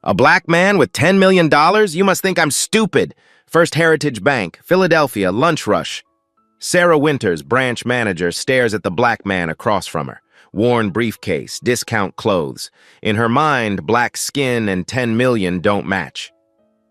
A black man with $10 million? You must think I'm stupid. First Heritage Bank, Philadelphia, lunch rush. Sarah Winters, branch manager, stares at the black man across from her. Worn briefcase, discount clothes. In her mind, black skin and 10 million don't match.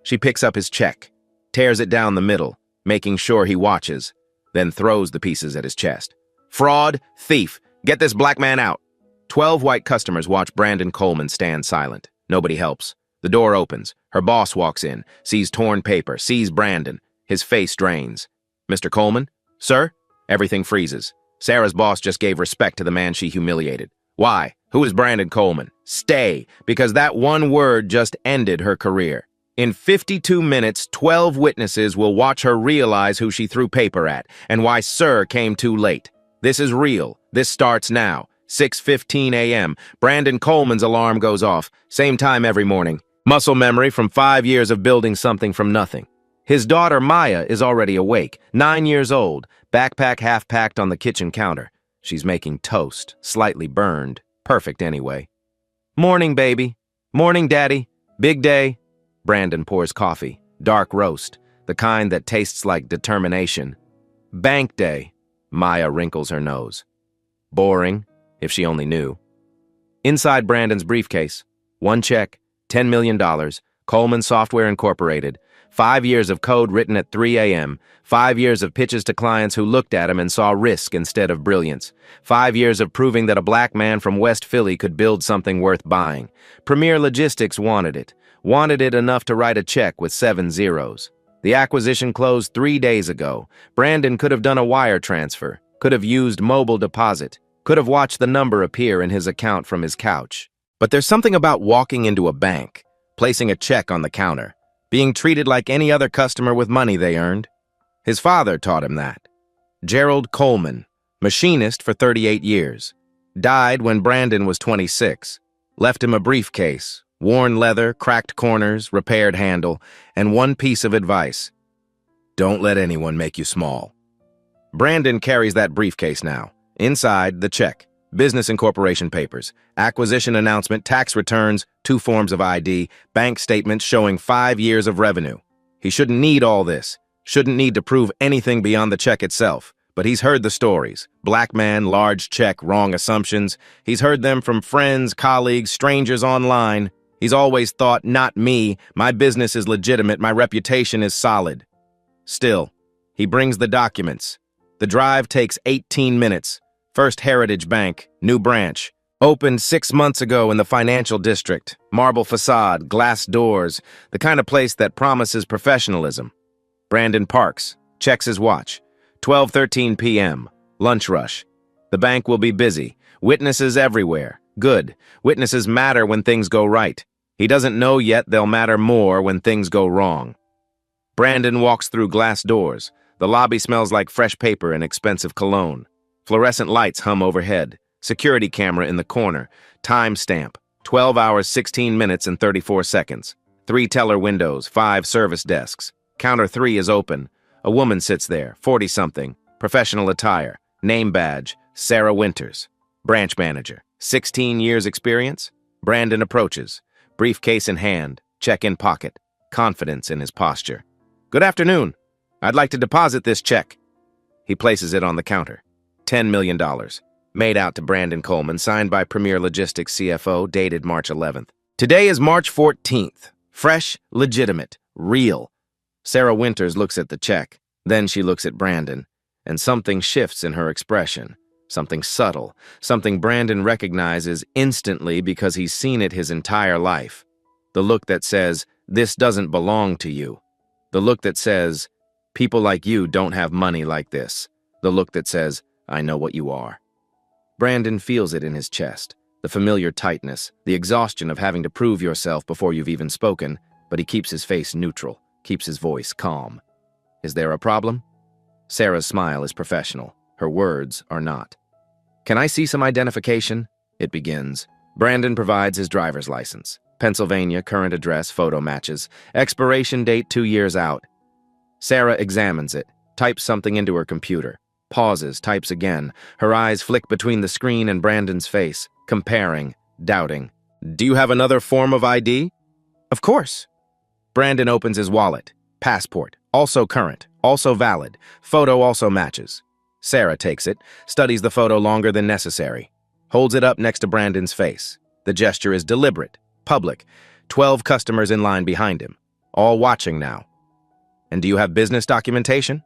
She picks up his check, tears it down the middle, making sure he watches, then throws the pieces at his chest. Fraud, thief, get this black man out. 12 white customers watch Brandon Coleman stand silent. Nobody helps. The door opens. Her boss walks in, sees torn paper, sees Brandon. His face drains. Mr. Coleman? Sir? Everything freezes. Sarah's boss just gave respect to the man she humiliated. Why? Who is Brandon Coleman? Stay, because that one word just ended her career. In 52 minutes, 12 witnesses will watch her realize who she threw paper at and why Sir came too late. This is real. This starts now. 6:15 a.m. Brandon Coleman's alarm goes off. Same time every morning. Muscle memory from 5 years of building something from nothing. His daughter, Maya, is already awake, 9 years old, backpack half-packed on the kitchen counter. She's making toast, slightly burned. Perfect anyway. Morning, baby. Morning, daddy. Big day. Brandon pours coffee. Dark roast, the kind that tastes like determination. Bank day. Maya wrinkles her nose. Boring, if she only knew. Inside Brandon's briefcase, one check, $10 million, Coleman Software Incorporated, 5 years of code written at 3 a.m., 5 years of pitches to clients who looked at him and saw risk instead of brilliance, 5 years of proving that a black man from West Philly could build something worth buying. Premier Logistics wanted it enough to write a check with 7 zeros. The acquisition closed 3 days ago. Brandon could have done a wire transfer, could have used mobile deposit, could have watched the number appear in his account from his couch. But there's something about walking into a bank, placing a check on the counter, being treated like any other customer with money they earned. His father taught him that. Gerald Coleman, machinist for 38 years, died when Brandon was 26, left him a briefcase, worn leather, cracked corners, repaired handle, and one piece of advice: don't let anyone make you small. Brandon carries that briefcase now. Inside, the check, business incorporation papers, acquisition announcement, tax returns, 2 forms of ID, bank statements showing 5 years of revenue. He shouldn't need all this, shouldn't need to prove anything beyond the check itself. But he's heard the stories. Black man, large check, wrong assumptions. He's heard them from friends, colleagues, strangers online. He's always thought, not me, my business is legitimate, my reputation is solid. Still, he brings the documents. The drive takes 18 minutes. First Heritage Bank, new branch. Opened 6 months ago in the financial district. Marble facade, glass doors, the kind of place that promises professionalism. Brandon parks, checks his watch. 12:13 p.m., lunch rush. The bank will be busy. Witnesses everywhere. Good. Witnesses matter when things go right. He doesn't know yet they'll matter more when things go wrong. Brandon walks through glass doors. The lobby smells like fresh paper and expensive cologne. Fluorescent lights hum overhead. Security camera in the corner. Time stamp. 12 hours, 16 minutes, and 34 seconds. 3 teller windows, 5 service desks. Counter 3 is open. A woman sits there, 40-something. Professional attire. Name badge, Sarah Winters. Branch manager. 16 years experience? Brandon approaches. Briefcase in hand. Check in pocket. Confidence in his posture. Good afternoon. I'd like to deposit this check. He places it on the counter. $10 million. Made out to Brandon Coleman, signed by Premier Logistics CFO, dated March 11th. Today is March 14th. Fresh, legitimate, real. Sarah Winters looks at the check. Then she looks at Brandon, and something shifts in her expression. Something subtle, something Brandon recognizes instantly because he's seen it his entire life. The look that says, this doesn't belong to you. The look that says, people like you don't have money like this. The look that says, I know what you are. Brandon feels it in his chest, the familiar tightness, the exhaustion of having to prove yourself before you've even spoken, but he keeps his face neutral, keeps his voice calm. Is there a problem? Sarah's smile is professional. Her words are not. Can I see some identification? It begins. Brandon provides his driver's license. Pennsylvania, current address, photo matches. Expiration date 2 years out. Sarah examines it, types something into her computer. Pauses, types again. Her eyes flick between the screen and Brandon's face, comparing, doubting. Do you have another form of ID? Of course. Brandon opens his wallet. Passport, also current, also valid. Photo also matches. Sarah takes it, studies the photo longer than necessary. Holds it up next to Brandon's face. The gesture is deliberate, public. 12 customers in line behind him, all watching now. And do you have business documentation?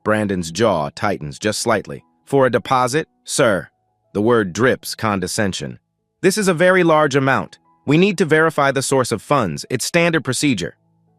Brandon's jaw tightens just slightly. For a deposit, sir. The word drips condescension. This is a very large amount. We need to verify the source of funds. It's standard procedure.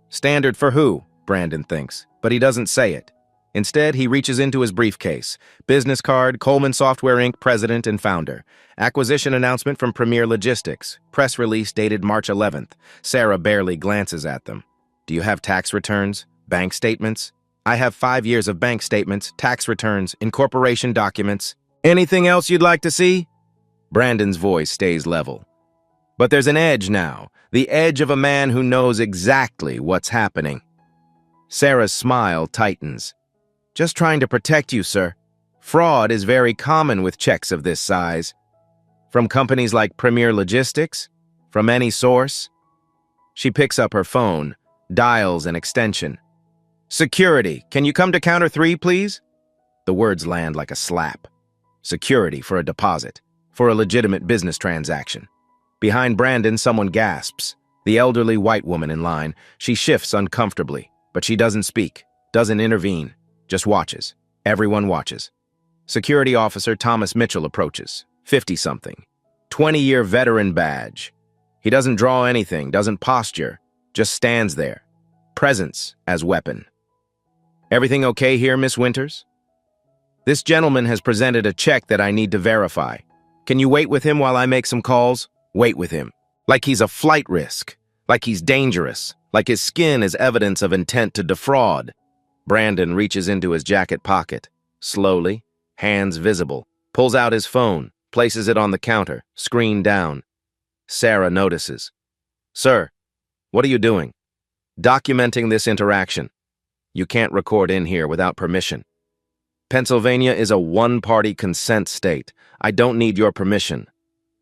Standard for who? Brandon thinks, but he doesn't say it. Instead, he reaches into his briefcase. Business card, Coleman Software Inc. president and founder. Acquisition announcement from Premier Logistics. Press release dated March 11th. Sarah barely glances at them. Do you have tax returns? Bank statements? I have 5 years of bank statements, tax returns, incorporation documents. Anything else you'd like to see? Brandon's voice stays level. But there's an edge now. The edge of a man who knows exactly what's happening. Sarah's smile tightens. Just trying to protect you, sir. Fraud is very common with checks of this size. From companies like Premier Logistics? From any source? She picks up her phone, dials an extension. Security, can you come to counter 3, please? The words land like a slap. Security for a deposit, for a legitimate business transaction. Behind Brandon, someone gasps. The elderly white woman in line. She shifts uncomfortably, but she doesn't speak, doesn't intervene. Just watches. Everyone watches. Security officer Thomas Mitchell approaches, 50-something. 20-year veteran badge. He doesn't draw anything, doesn't posture, just stands there. Presence as weapon. Everything okay here, Miss Winters? This gentleman has presented a check that I need to verify. Can you wait with him while I make some calls? Wait with him. Like he's a flight risk. Like he's dangerous. Like his skin is evidence of intent to defraud. Brandon reaches into his jacket pocket. Slowly, hands visible, pulls out his phone, places it on the counter, screen down. Sarah notices. Sir, what are you doing? Documenting this interaction. You can't record in here without permission. Pennsylvania is a one-party consent state. I don't need your permission.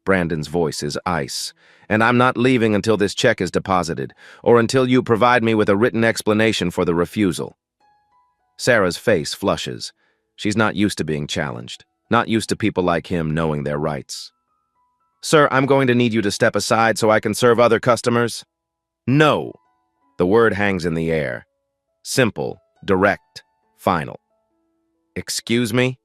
Brandon's voice is ice. And I'm not leaving until this check is deposited, or until you provide me with a written explanation for the refusal. Sarah's face flushes. She's not used to being challenged, not used to people like him knowing their rights. Sir, I'm going to need you to step aside so I can serve other customers. No. The word hangs in the air. Simple, direct, final. Excuse me?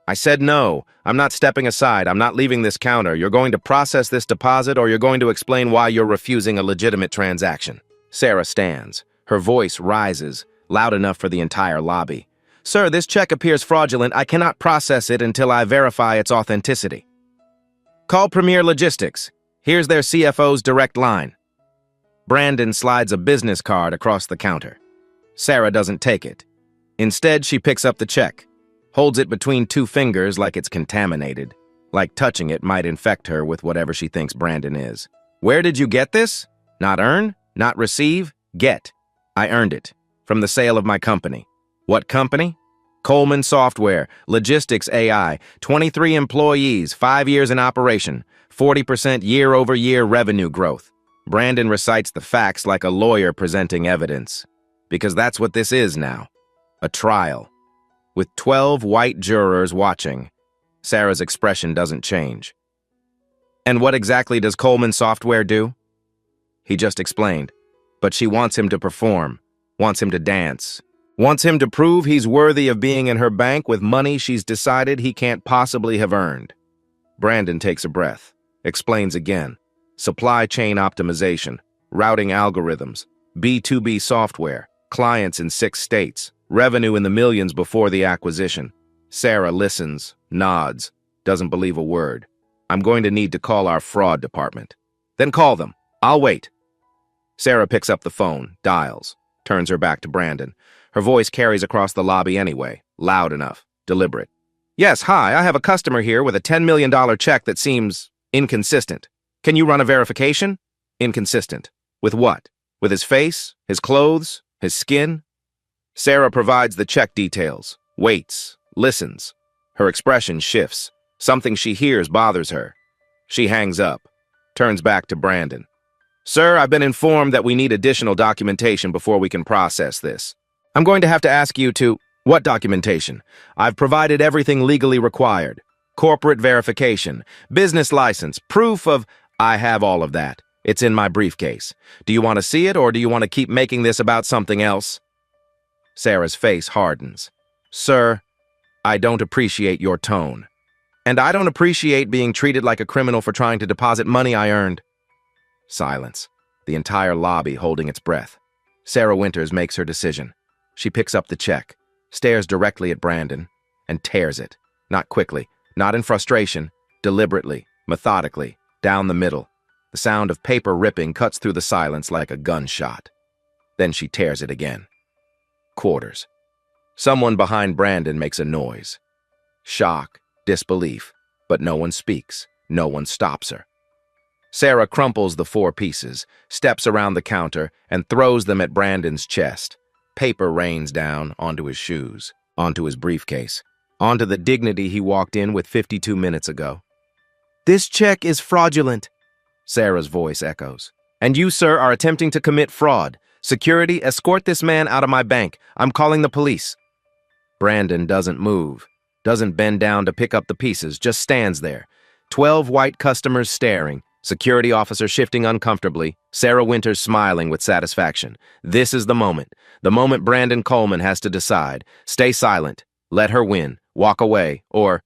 I said no. I'm not stepping aside. I'm not leaving this counter. You're going to process this deposit, or you're going to explain why you're refusing a legitimate transaction. Sarah stands. Her voice rises, loud enough for the entire lobby. Sir, this check appears fraudulent. I cannot process it until I verify its authenticity. Call Premier Logistics. Here's their CFO's direct line. Brandon slides a business card across the counter. Sarah doesn't take it. Instead, she picks up the check, holds it between 2 fingers like it's contaminated, like touching it might infect her with whatever she thinks Brandon is. Where did you get this? Not earn? Not receive? Get. I earned it. From the sale of my company. What company? Coleman Software, Logistics AI, 23 employees, 5 years in operation, 40% year-over-year revenue growth. Brandon recites the facts like a lawyer presenting evidence. Because that's what this is now. A trial. With 12 white jurors watching, Sarah's expression doesn't change. And what exactly does Coleman Software do? He just explained. But she wants him to perform, wants him to dance, wants him to prove he's worthy of being in her bank with money she's decided he can't possibly have earned. Brandon takes a breath, explains again. Supply chain optimization, routing algorithms, B2B software, clients in 6 states, revenue in the millions before the acquisition. Sarah listens, nods, doesn't believe a word. I'm going to need to call our fraud department. Then call them. I'll wait. Sarah picks up the phone, dials, turns her back to Brandon. Her voice carries across the lobby anyway, loud enough, deliberate. Yes, hi, I have a customer here with a $10 million check that seems inconsistent. Can you run a verification? Inconsistent. With what? With his face, his clothes, his skin? Sarah provides the check details, waits, listens. Her expression shifts. Something she hears bothers her. She hangs up, turns back to Brandon. Sir, I've been informed that we need additional documentation before we can process this. I'm going to have to ask you to... What documentation? I've provided everything legally required. Corporate verification, business license, proof of... I have all of that. It's in my briefcase. Do you want to see it, or do you want to keep making this about something else? Sarah's face hardens. Sir, I don't appreciate your tone. And I don't appreciate being treated like a criminal for trying to deposit money I earned. Silence. The entire lobby holding its breath. Sarah Winters makes her decision. She picks up the check, stares directly at Brandon, and tears it. Not quickly, not in frustration, deliberately, methodically, down the middle. The sound of paper ripping cuts through the silence like a gunshot. Then she tears it again. Quarters. Someone behind Brandon makes a noise. Shock, disbelief, but no one speaks. No one stops her. Sarah crumples the 4 pieces, steps around the counter, and throws them at Brandon's chest. Paper rains down onto his shoes, onto his briefcase, onto the dignity he walked in with 52 minutes ago. This check is fraudulent, Sarah's voice echoes. And you, sir, are attempting to commit fraud. Security, escort this man out of my bank. I'm calling the police. Brandon doesn't move, doesn't bend down to pick up the pieces, just stands there. 12 white customers staring, security officer shifting uncomfortably, Sarah Winters smiling with satisfaction. This is the moment Brandon Coleman has to decide. Stay silent, let her win, walk away, or...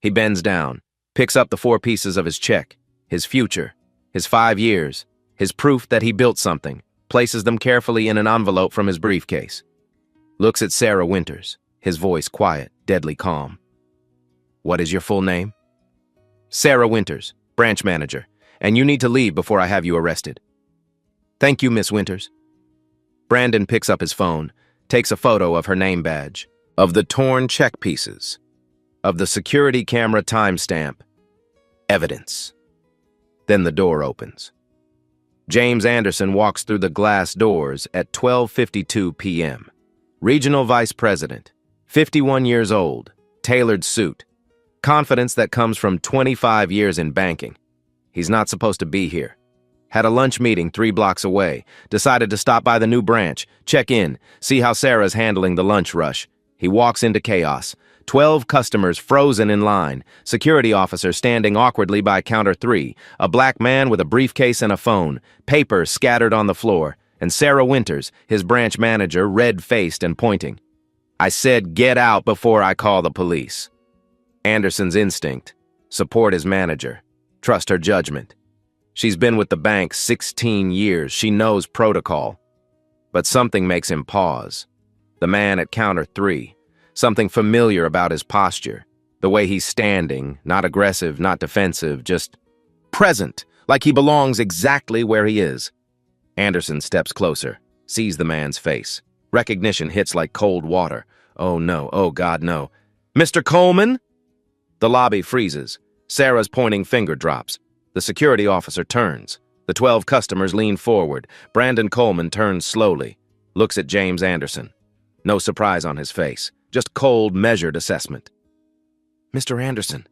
He bends down, picks up the 4 pieces of his check, his future, his 5 years, his proof that he built something, places them carefully in an envelope from his briefcase. Looks at Sarah Winters, his voice quiet, deadly calm. What is your full name? Sarah Winters, branch manager, and you need to leave before I have you arrested. Thank you, Miss Winters. Brandon picks up his phone, takes a photo of her name badge, of the torn check pieces, of the security camera timestamp. Evidence. Then the door opens. James Anderson walks through the glass doors at 12:52 p.m. Regional Vice President, 51 years old, tailored suit, confidence that comes from 25 years in banking. He's not supposed to be here. Had a lunch meeting 3 blocks away, decided to stop by the new branch, check in, see how Sarah's handling the lunch rush. He walks into chaos. 12 customers frozen in line, security officer standing awkwardly by counter 3, a black man with a briefcase and a phone, papers scattered on the floor, and Sarah Winters, his branch manager, red-faced and pointing. I said get out before I call the police. Anderson's instinct, support his manager, trust her judgment. She's been with the bank 16 years, she knows protocol. But something makes him pause. The man at counter 3. Something familiar about his posture, the way he's standing, not aggressive, not defensive, just present, like he belongs exactly where he is. Anderson steps closer, sees the man's face. Recognition hits like cold water. Oh no, oh God, no. Mr. Coleman? The lobby freezes. Sarah's pointing finger drops. The security officer turns. The 12 customers lean forward. Brandon Coleman turns slowly, looks at James Anderson. No surprise on his face. Just cold, measured assessment. Mr. Anderson.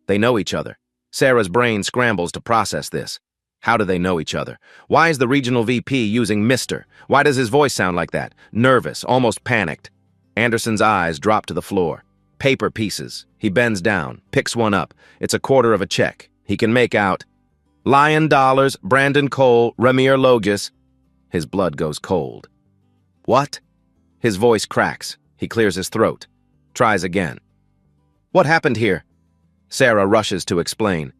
They know each other. Sarah's brain scrambles to process this. How do they know each other? Why is the regional VP using Mr.? Why does his voice sound like that? Nervous, almost panicked. Anderson's eyes drop to the floor. Paper pieces. He bends down, picks one up. It's a quarter of a check. He can make out Lion Dollars, Brandon Cole, Ramir Logis. His blood goes cold. What? His voice cracks. He clears his throat. Tries again. What happened here? Sarah rushes to explain.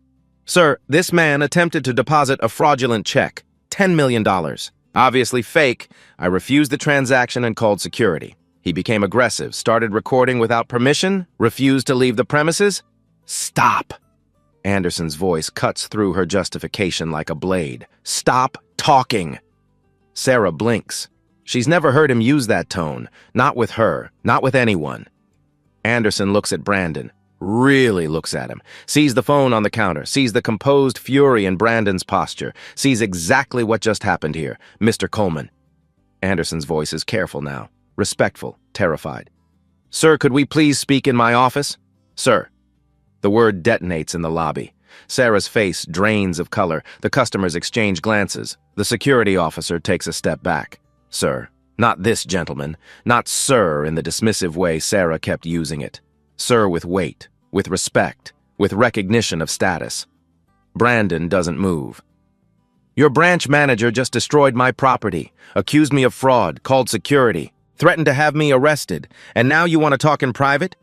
Sir, this man attempted to deposit a fraudulent check. $10 million. Obviously fake. I refused the transaction and called security. He became aggressive, started recording without permission, refused to leave the premises. Stop. Anderson's voice cuts through her justification like a blade. Stop talking. Sarah blinks. She's never heard him use that tone. Not with her. Not with anyone. Anderson looks at Brandon. Really looks at him. Sees the phone on the counter. Sees the composed fury in Brandon's posture. Sees exactly what just happened here. Mr. Coleman. Anderson's voice is careful now. Respectful. Terrified. Sir, could we please speak in my office? Sir. The word detonates in the lobby. Sarah's face drains of color. The customers exchange glances. The security officer takes a step back. Sir, not this gentleman. Not sir in the dismissive way Sarah kept using it. Sir with weight, with respect, with recognition of status. Brandon doesn't move. Your branch manager just destroyed my property, accused me of fraud, called security, threatened to have me arrested, and now you want to talk in private?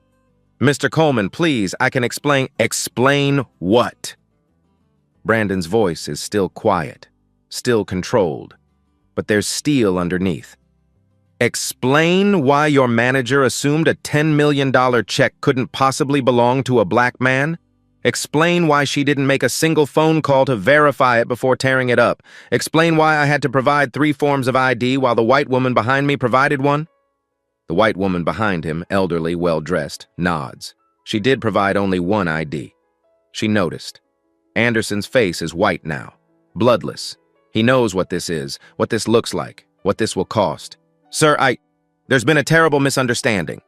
Mr. Coleman, please, I can explain. Explain what? Brandon's voice is still quiet, still controlled, but there's steel underneath. Explain why your manager assumed a $10 million check couldn't possibly belong to a black man? Explain why she didn't make a single phone call to verify it before tearing it up. Explain why I had to provide 3 forms of ID while the white woman behind me provided one. The white woman behind him, elderly, well-dressed, nods. She did provide only one ID. She noticed. Anderson's face is white now, bloodless. He knows what this is, what this looks like, what this will cost. Sir, there's been a terrible misunderstanding.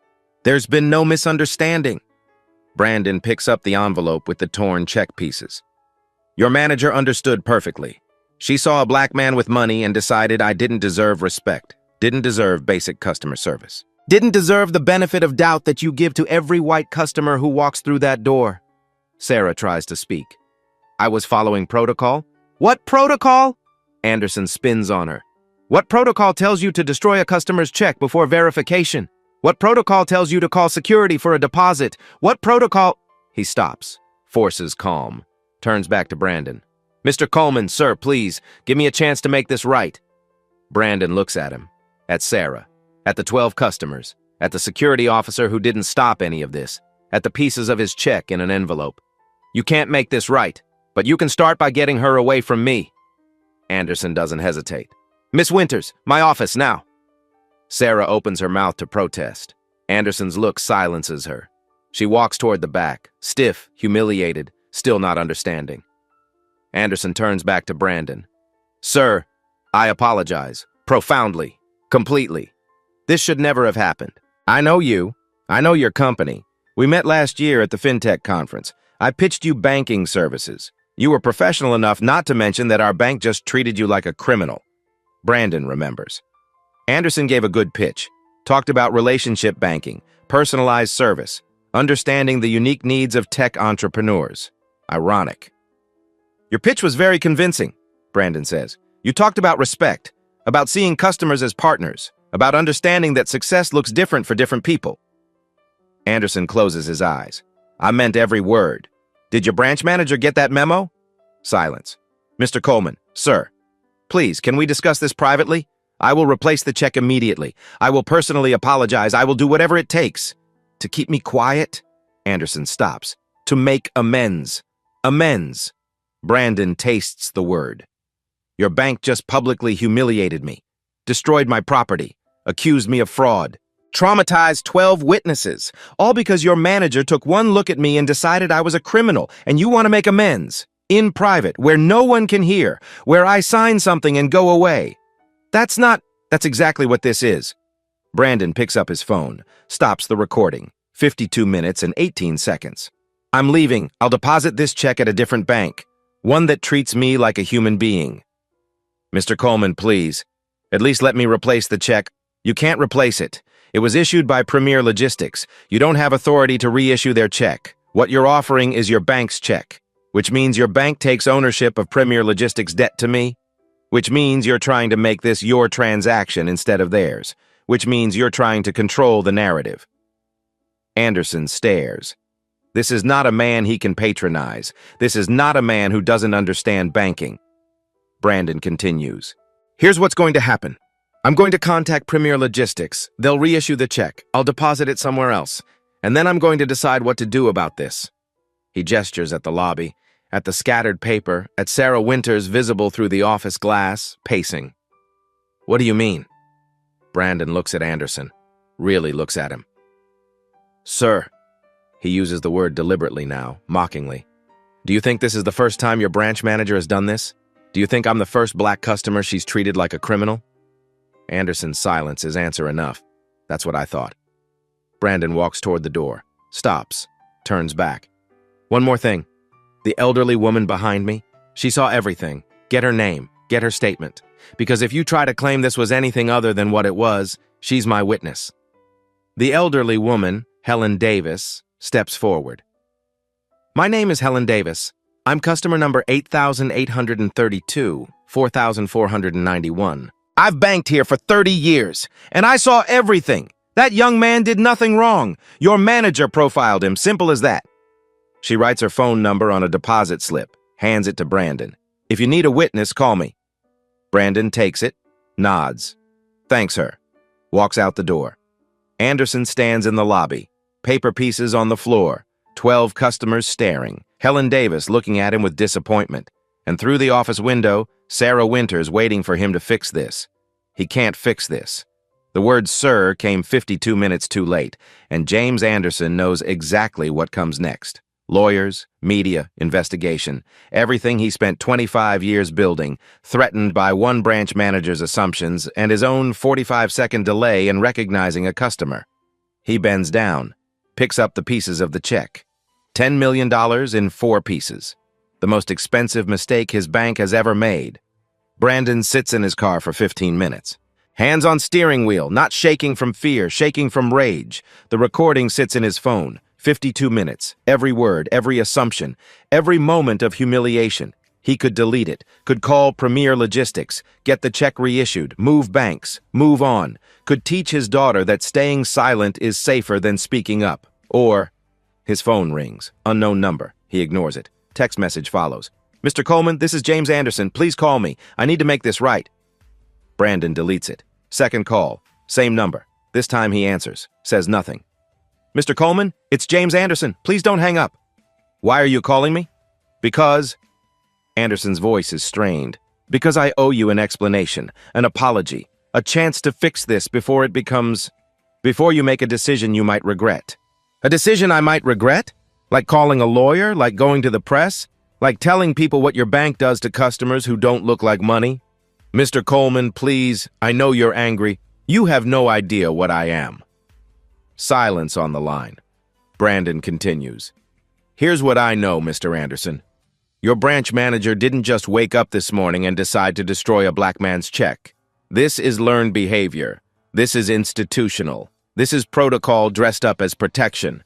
There's been no misunderstanding. Brandon picks up the envelope with the torn check pieces. Your manager understood perfectly. She saw a black man with money and decided I didn't deserve respect, didn't deserve basic customer service, didn't deserve the benefit of doubt that you give to every white customer who walks through that door. Sarah tries to speak. I was following protocol. What protocol? Anderson spins on her. What protocol tells you to destroy a customer's check before verification? What protocol tells you to call security for a deposit? What protocol? He stops, forces calm, turns back to Brandon. Mr. Coleman, sir, please, give me a chance to make this right. Brandon looks at him, at Sarah, at the 12 customers, at the security officer who didn't stop any of this, at the pieces of his check in an envelope. You can't make this right, but you can start by getting her away from me. Anderson doesn't hesitate. Miss Winters, my office now. Sarah opens her mouth to protest. Anderson's look silences her. She walks toward the back, stiff, humiliated, still not understanding. Anderson turns back to Brandon. Sir, I apologize. Profoundly. Completely. This should never have happened. I know you. I know your company. We met last year at the FinTech conference. I pitched you banking services. You were professional enough not to mention that our bank just treated you like a criminal. Brandon remembers. Anderson gave a good pitch, talked about relationship banking, personalized service, understanding the unique needs of tech entrepreneurs. Ironic. Your pitch was very convincing, Brandon says. You talked about respect, about seeing customers as partners, about understanding that success looks different for different people. Anderson closes his eyes. I meant every word. Did your branch manager get that memo? Silence. Mr. Coleman, sir, please, can we discuss this privately? I will replace the check immediately. I will personally apologize. I will do whatever it takes. To keep me quiet? Anderson stops. To make amends. Amends. Brandon tastes the word. Your bank just publicly humiliated me, destroyed my property, accused me of fraud, traumatized 12 witnesses, all because your manager took one look at me and decided I was a criminal, and you want to make amends. In private, where no one can hear, where I sign something and go away. That's exactly what this is. Brandon picks up his phone, stops the recording. 52 minutes and 18 seconds. I'm leaving. I'll deposit this check at a different bank. One that treats me like a human being. Mr. Coleman, please. At least let me replace the check. You can't replace it. It was issued by Premier Logistics. You don't have authority to reissue their check. What you're offering is your bank's check, which means your bank takes ownership of Premier Logistics' debt to me. Which means you're trying to make this your transaction instead of theirs, which means you're trying to control the narrative. Anderson stares. This is not a man he can patronize. This is not a man who doesn't understand banking. Brandon continues. Here's what's going to happen. I'm going to contact Premier Logistics. They'll reissue the check. I'll deposit it somewhere else. And then I'm going to decide what to do about this. He gestures at the lobby, at the scattered paper, at Sarah Winters visible through the office glass, pacing. What do you mean? Brandon looks at Anderson, really looks at him. Sir, he uses the word deliberately now, mockingly. Do you think this is the first time your branch manager has done this? Do you think I'm the first black customer she's treated like a criminal? Anderson's silence is answer enough. That's what I thought. Brandon walks toward the door, stops, turns back. One more thing. The elderly woman behind me, she saw everything. Get her name, get her statement. Because if you try to claim this was anything other than what it was, she's my witness. The elderly woman, Helen Davis, steps forward. My name is Helen Davis. I'm customer number 8,832, 4,491. I've banked here for 30 years, and I saw everything. That young man did nothing wrong. Your manager profiled him, simple as that. She writes her phone number on a deposit slip, hands it to Brandon. If you need a witness, call me. Brandon takes it, nods, thanks her, walks out the door. Anderson stands in the lobby, paper pieces on the floor, 12 customers staring, Helen Davis looking at him with disappointment, and through the office window, Sarah Winters waiting for him to fix this. He can't fix this. The word sir came 52 minutes too late, and James Anderson knows exactly what comes next. Lawyers, media, investigation, everything he spent 25 years building, threatened by one branch manager's assumptions and his own 45-second delay in recognizing a customer. He bends down, picks up the pieces of the check. $10 million in 4 pieces. The most expensive mistake his bank has ever made. Brandon sits in his car for 15 minutes. Hands on steering wheel, not shaking from fear, shaking from rage. The recording sits in his phone. 52 minutes, every word, every assumption, every moment of humiliation. He could delete it, could call Premier Logistics, get the check reissued, move banks, move on, could teach his daughter that staying silent is safer than speaking up. Or, his phone rings, unknown number. He ignores it. Text message follows. Mr. Coleman, this is James Anderson. Please call me. I need to make this right. Brandon deletes it. Second call, same number. This time he answers, says nothing. Mr. Coleman, it's James Anderson. Please don't hang up. Why are you calling me? Because... Anderson's voice is strained. Because I owe you an explanation, an apology, a chance to fix this before it becomes... Before you make a decision you might regret. A decision I might regret? Like calling a lawyer? Like going to the press? Like telling people what your bank does to customers who don't look like money? Mr. Coleman, please, I know you're angry. You have no idea what I am. Silence on the line. Brandon continues. Here's what I know, Mr. Anderson. Your branch manager didn't just wake up this morning and decide to destroy a black man's check. This is learned behavior. This is institutional. This is protocol dressed up as protection.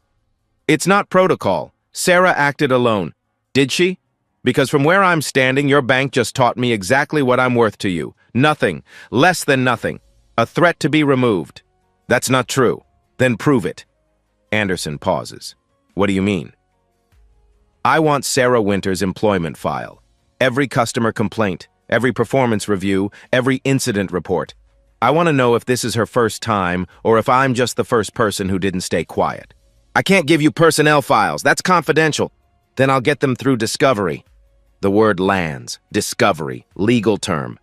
It's not protocol. Sarah acted alone. Did she? Because from where I'm standing, your bank just taught me exactly what I'm worth to you. Nothing. Less than nothing. A threat to be removed. That's not true. Then prove it. Anderson pauses. What do you mean? I want Sarah Winters' employment file. Every customer complaint, every performance review, every incident report. I want to know if this is her first time or if I'm just the first person who didn't stay quiet. I can't give you personnel files. That's confidential. Then I'll get them through discovery. The word lands. Discovery. Legal term.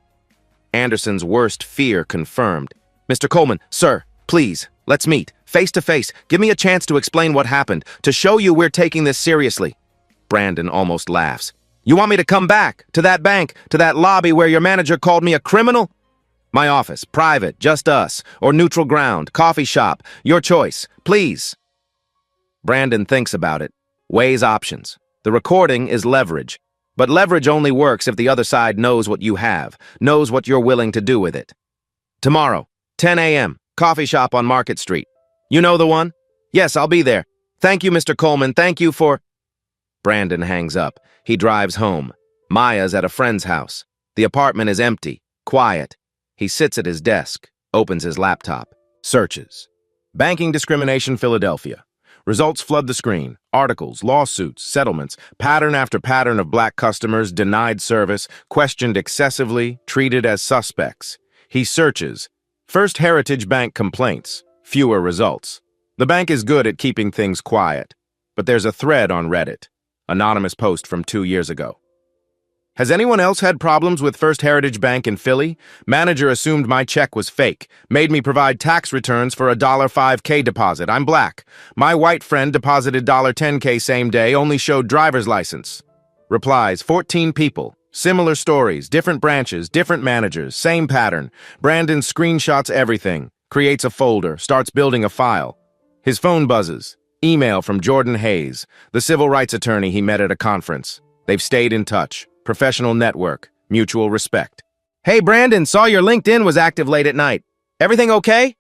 Anderson's worst fear confirmed. Mr. Coleman, sir, please, let's meet. Face to face. Give me a chance to explain what happened, to show you we're taking this seriously. Brandon almost laughs. You want me to come back, to that bank, to that lobby where your manager called me a criminal? My office, private, just us, or neutral ground, coffee shop, your choice, please. Brandon thinks about it, weighs options. The recording is leverage, but leverage only works if the other side knows what you have, knows what you're willing to do with it. Tomorrow, 10 a.m., coffee shop on Market Street. You know the one? Yes, I'll be there. Thank you, Mr. Coleman. Thank you for... Brandon hangs up. He drives home. Maya's at a friend's house. The apartment is empty, quiet. He sits at his desk, opens his laptop, searches. Banking discrimination, Philadelphia. Results flood the screen. Articles, lawsuits, settlements, pattern after pattern of black customers denied service, questioned excessively, treated as suspects. He searches. First Heritage Bank complaints. Fewer results. The bank is good at keeping things quiet. But there's a thread on Reddit. Anonymous post from 2 years ago. Has anyone else had problems with First Heritage Bank in Philly? Manager assumed my check was fake. Made me provide tax returns for a $5K deposit. I'm black. My white friend deposited $10K same day, only showed driver's license. Replies, 14 people. Similar stories, different branches, different managers, same pattern. Brandon screenshots everything, creates a folder, starts building a file. His phone buzzes. Email from Jordan Hayes, the civil rights attorney he met at a conference. They've stayed in touch. Professional network. Mutual respect. Hey, Brandon, saw your LinkedIn was active late at night. Everything okay?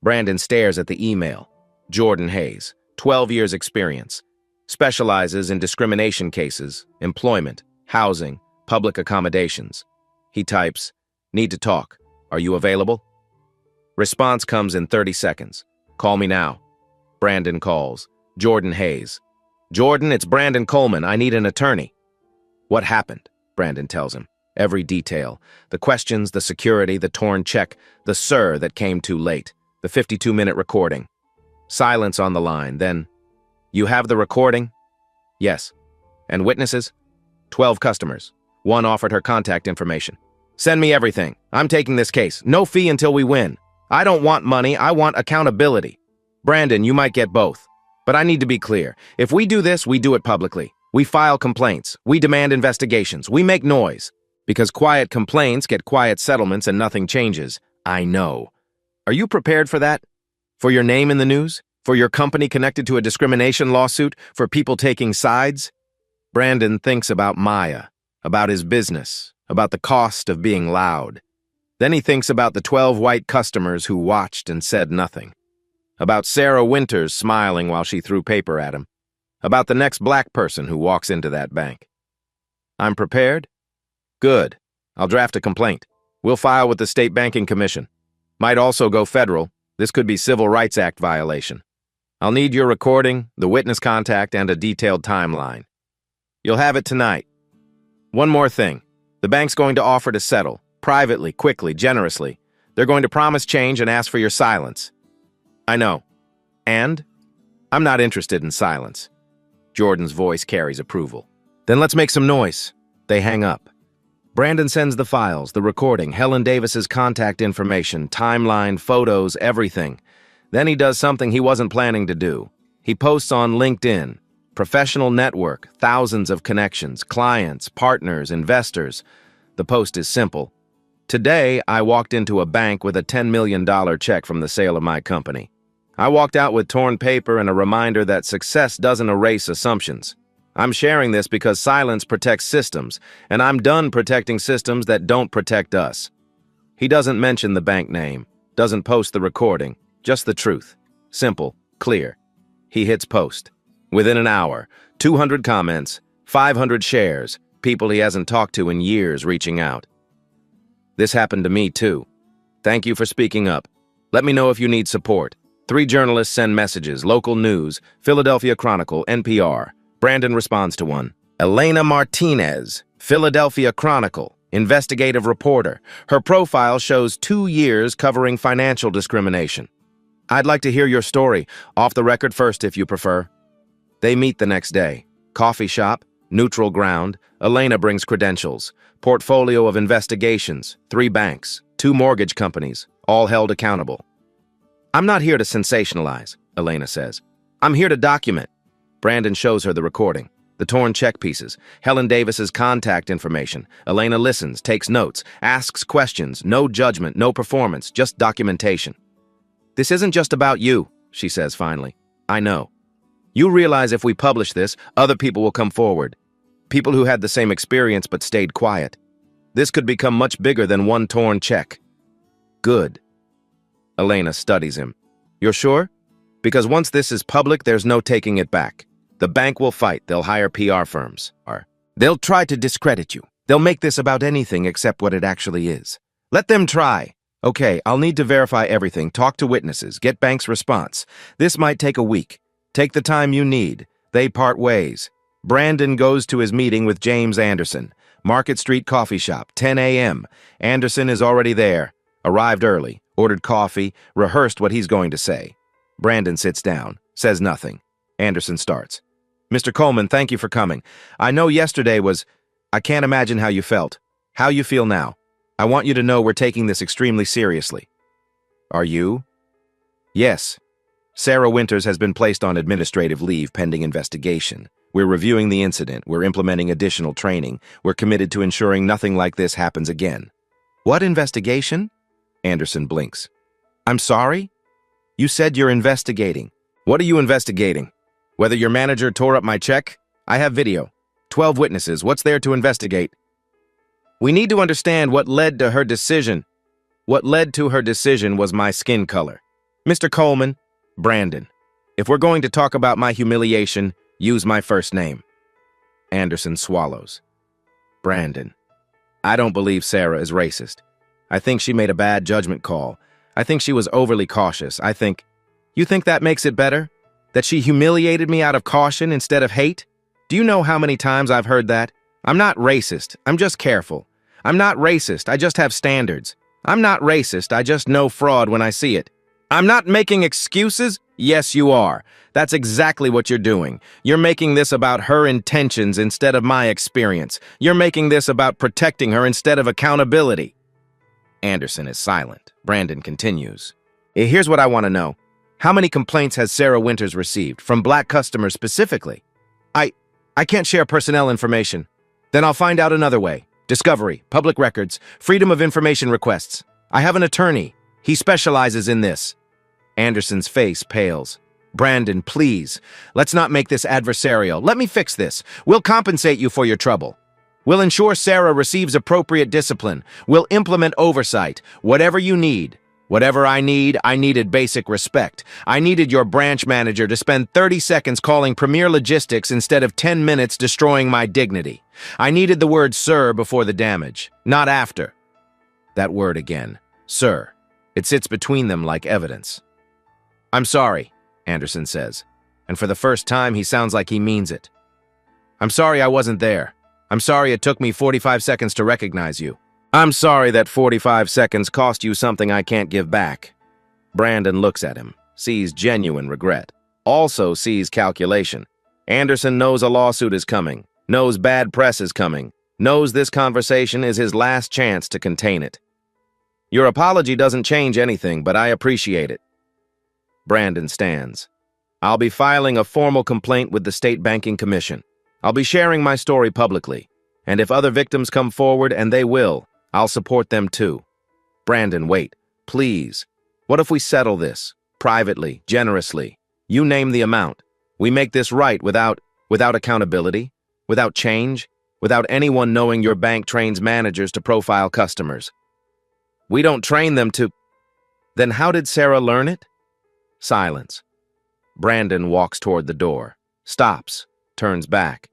Brandon stares at the email. Jordan Hayes, 12 years experience. Specializes in discrimination cases, employment, housing, public accommodations. He types, "Need to talk. Are you available?" Response comes in 30 seconds. "Call me now." Brandon calls. Jordan Hayes. "Jordan, it's Brandon Coleman. I need an attorney." "What happened?" Brandon tells him. Every detail. The questions, the security, the torn check, the "sir" that came too late, the 52-minute recording. Silence on the line, then, "You have the recording?" "Yes." "And witnesses?" 12 customers. One offered her contact information. "Send me everything. I'm taking this case. No fee until we win. I don't want money. I want accountability." "Brandon, you might get both. But I need to be clear. If we do this, we do it publicly. We file complaints. We demand investigations. We make noise. Because quiet complaints get quiet settlements and nothing changes. I know. Are you prepared for that? For your name in the news? For your company connected to a discrimination lawsuit? For people taking sides?" Brandon thinks about Maya, about his business, about the cost of being loud. Then he thinks about the 12 white customers who watched and said nothing. About Sarah Winters smiling while she threw paper at him. About the next black person who walks into that bank. "I'm prepared?" "Good. I'll draft a complaint. We'll file with the State Banking Commission. Might also go federal. This could be Civil Rights Act violation. I'll need your recording, the witness contact, and a detailed timeline. You'll have it tonight. One more thing. The bank's going to offer to settle. Privately, quickly, generously. They're going to promise change and ask for your silence." "I know. And? I'm not interested in silence." Jordan's voice carries approval. "Then let's make some noise." They hang up. Brandon sends the files, the recording, Helen Davis's contact information, timeline, photos, everything. Then he does something he wasn't planning to do. He posts on LinkedIn. Professional network, thousands of connections, clients, partners, investors. The post is simple. "Today, I walked into a bank with a $10 million check from the sale of my company. I walked out with torn paper and a reminder that success doesn't erase assumptions. I'm sharing this because silence protects systems, and I'm done protecting systems that don't protect us." He doesn't mention the bank name, doesn't post the recording, just the truth. Simple, clear. He hits post. Within an hour, 200 comments, 500 shares, people he hasn't talked to in years reaching out. "This happened to me too. Thank you for speaking up. Let me know if you need support." 3 journalists send messages, local news, Philadelphia Chronicle, NPR. Brandon responds to one. Elena Martinez, Philadelphia Chronicle, investigative reporter. Her profile shows 2 years covering financial discrimination. "I'd like to hear your story, off the record first if you prefer." They meet the next day. Coffee shop, neutral ground. Elena brings credentials. Portfolio of investigations, 3 banks, 2 mortgage companies, all held accountable. "I'm not here to sensationalize," Elena says. "I'm here to document." Brandon shows her the recording, the torn check pieces, Helen Davis's contact information. Elena listens, takes notes, asks questions, no judgment, no performance, just documentation. "This isn't just about you," she says finally. "I know. You realize if we publish this, other people will come forward. People who had the same experience but stayed quiet. This could become much bigger than one torn check." "Good." Elena studies him. "You're sure? Because once this is public, there's no taking it back. The bank will fight. They'll hire PR firms. They'll try to discredit you. They'll make this about anything except what it actually is. Let them try. Okay, I'll need to verify everything, talk to witnesses, get bank's response. This might take a week. Take the time you need. They part ways. Brandon goes to his meeting with James Anderson. Market Street Coffee Shop, 10 a.m. Anderson is already there. Arrived early, ordered coffee, rehearsed what he's going to say. Brandon sits down, says nothing. Anderson starts. "Mr. Coleman, thank you for coming. I know yesterday was... I can't imagine how you felt. How you feel now. I want you to know we're taking this extremely seriously." "Are you?" "Yes. Sarah Winters has been placed on administrative leave pending investigation. We're reviewing the incident. We're implementing additional training. We're committed to ensuring nothing like this happens again." "What investigation?" Anderson blinks. "I'm sorry? You said you're investigating. What are you investigating? Whether your manager tore up my check? I have video. 12 witnesses. What's there to investigate? We need to understand what led to her decision. What led to her decision was my skin color. Mr. Coleman, Brandon, if we're going to talk about my humiliation, use my first name. Anderson swallows. Brandon, I don't believe Sarah is racist. I think she made a bad judgment call. I think she was overly cautious. You think that makes it better? That she humiliated me out of caution instead of hate? Do you know how many times I've heard that? I'm not racist, I'm just careful. I'm not racist, I just have standards. I'm not racist, I just know fraud when I see it. I'm not making excuses? Yes, you are. That's exactly what you're doing. You're making this about her intentions instead of my experience. You're making this about protecting her instead of accountability. Anderson is silent. Brandon continues. Here's what I want to know. How many complaints has Sarah Winters received, from black customers specifically? I can't share personnel information. Then I'll find out another way. Discovery, public records, freedom of information requests. I have an attorney. He specializes in this. Anderson's face pales. Brandon, please, let's not make this adversarial. Let me fix this. We'll compensate you for your trouble. We'll ensure Sarah receives appropriate discipline. We'll implement oversight. Whatever you need. Whatever I needed basic respect. I needed your branch manager to spend 30 seconds calling Premier Logistics instead of 10 minutes destroying my dignity. I needed the word sir before the damage, not after. That word again, sir. It sits between them like evidence. I'm sorry, Anderson says, and for the first time he sounds like he means it. I'm sorry I wasn't there. I'm sorry it took me 45 seconds to recognize you. I'm sorry that 45 seconds cost you something I can't give back. Brandon looks at him, sees genuine regret, also sees calculation. Anderson knows a lawsuit is coming, knows bad press is coming, knows this conversation is his last chance to contain it. Your apology doesn't change anything, but I appreciate it. Brandon stands. I'll be filing a formal complaint with the State Banking Commission. I'll be sharing my story publicly, and if other victims come forward, and they will, I'll support them too. Brandon, wait, please. What if we settle this, privately, generously? You name the amount. We make this right without accountability, without change, without anyone knowing your bank trains managers to profile customers. We don't train them to... Then how did Sarah learn it? Silence. Brandon walks toward the door, stops, turns back.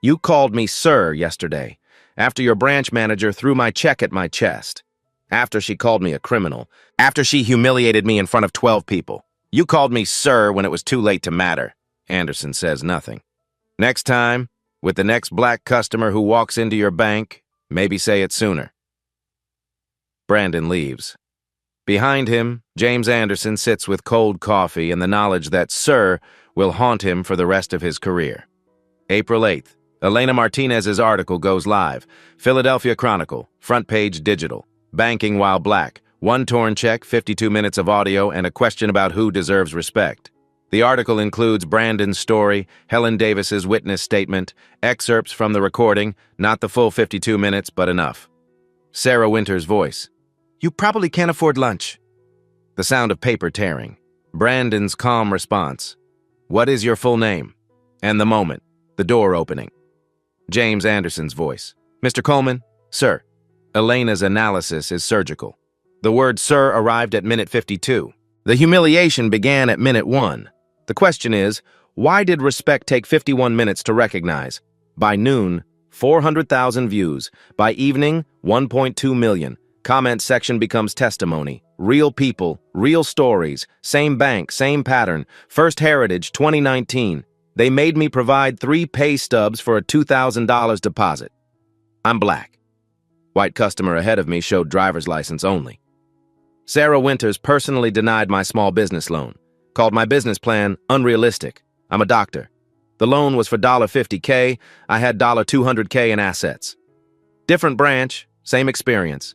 You called me sir yesterday, after your branch manager threw my check at my chest, after she called me a criminal, after she humiliated me in front of 12 people. You called me sir when it was too late to matter. Anderson says nothing. Next time, with the next black customer who walks into your bank, maybe say it sooner. Brandon leaves. Behind him, James Anderson sits with cold coffee and the knowledge that sir will haunt him for the rest of his career. April 8th. Elena Martinez's article goes live. Philadelphia Chronicle, front page digital. Banking while black. One torn check, 52 minutes of audio, and a question about who deserves respect. The article includes Brandon's story, Helen Davis's witness statement, excerpts from the recording, not the full 52 minutes, but enough. Sarah Winters' voice. You probably can't afford lunch. The sound of paper tearing. Brandon's calm response. What is your full name? And the moment. The door opening. James Anderson's voice. Mr. Coleman, sir. Elena's analysis is surgical. The word sir arrived at minute 52. The humiliation began at minute 1. The question is, why did respect take 51 minutes to recognize? By noon, 400,000 views. By evening, 1.2 million. Comment section becomes testimony. Real people, real stories. Same bank, same pattern. First Heritage, 2019. They made me provide 3 pay stubs for a $2,000 deposit. I'm black. White customer ahead of me showed driver's license only. Sarah Winters personally denied my small business loan, called my business plan unrealistic. I'm a doctor. The loan was for $50K. I had $200K in assets. Different branch, same experience.